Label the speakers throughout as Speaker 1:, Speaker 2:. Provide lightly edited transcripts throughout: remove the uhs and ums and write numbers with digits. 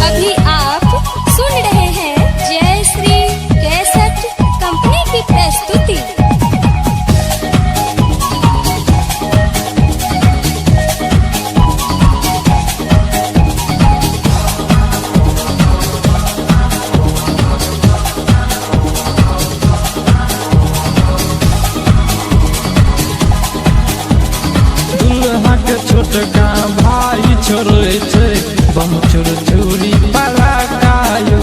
Speaker 1: अभी आप सुन रहे हैं जय श्री कैसेट कंपनी की प्रस्तुति।
Speaker 2: दुल्हा के छोटका भाई छोड़े छे बम चोर चोरी पराकायो।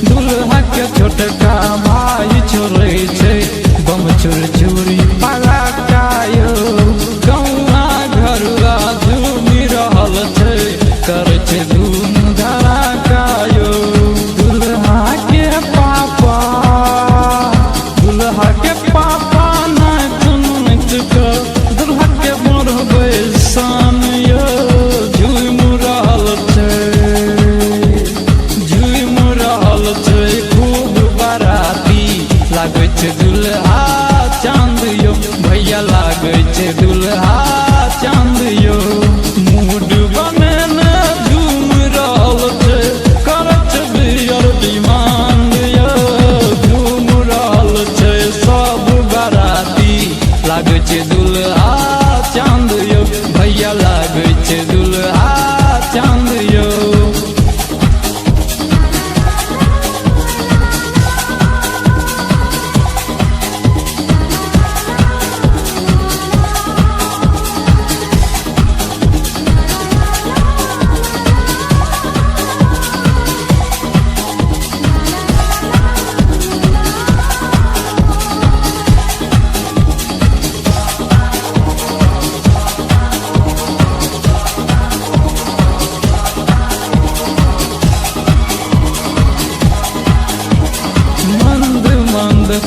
Speaker 2: दुल्हा के छोटका भाई छोड़े छे बम चोर चोरी पराकायो। गौआ घरुआ झूमी रहल छे करे छे धूम धड़ाकायो। दुल्हा के पापा नाच नाच के दुल्हा के मरबे सान यो। झूम रहल छे खूब बाराती लागे छे दुल्हा चांद यो। भैया लागे छे दुल्हा चांद यो। मूड बने झूम रहल छे करत बियर डिमांड यो। झूम रहल छे सब बाराती लागे छे दुल्हा चांद यो। भैया लागे छे दुल्हा चांद यो।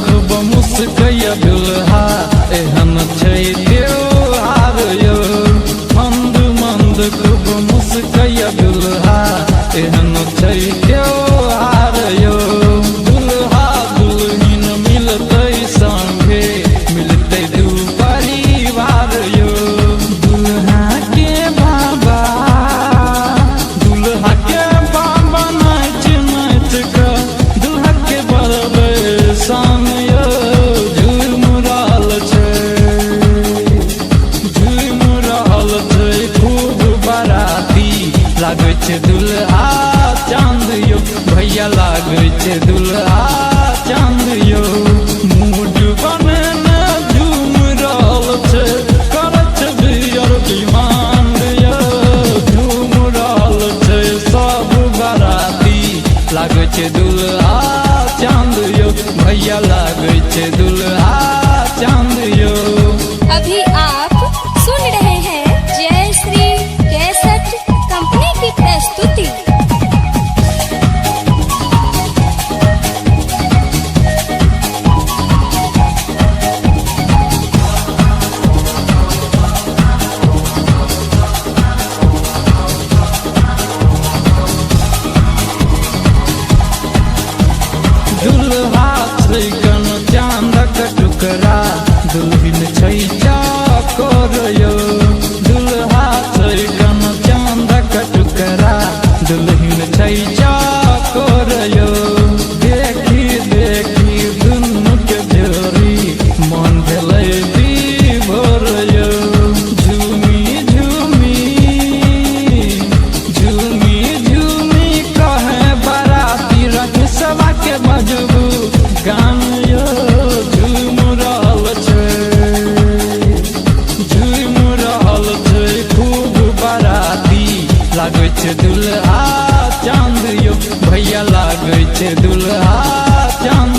Speaker 2: खूब मुस्कैया दुल्हा एहन छै त्योहार यो। मंद मंद खूब मुस्कैया दुल्हा एहन छै त्योहार यो। दुल्हा दुल्हिन मिलतै संगे मिलतै दू परिवार यो। दुल्हा के बाबा नाच नाच के दुल्हा के बरबे सान यो। झूम रहल छे खूब बाराती लागे छे दुल्हा चांद यो। भैया लागे छे दुल्हा चांद यो। मूड बने झूम रहल छे करत बियर डिमांड यो। झूम रहल छे सब बाराती लागे छे दुल्हा चांद यो। भैया लागे छे दुल्हा चांद यो।
Speaker 1: अभी आप सुन रहे हैं जय श्री कैसेट कंपनी की प्रस्तुति।
Speaker 2: दुल्हा छै कन चांदक टुकड़ा दुल्हिन छै चाकर यो दुल्हा छै कन चांदक टुकड़ा दुल्हिन छै चाकर यो देखी देखी दुनू के जोड़ी मन भेलै विभोर यो झूमी झूमी झूमी झूमी कहे बाराती रख सभा के बजबू गान यो झूम रहल छै खूब बाराती लागै छै दुल्हा चांद यो भैया लागै छै दुल्हा चांद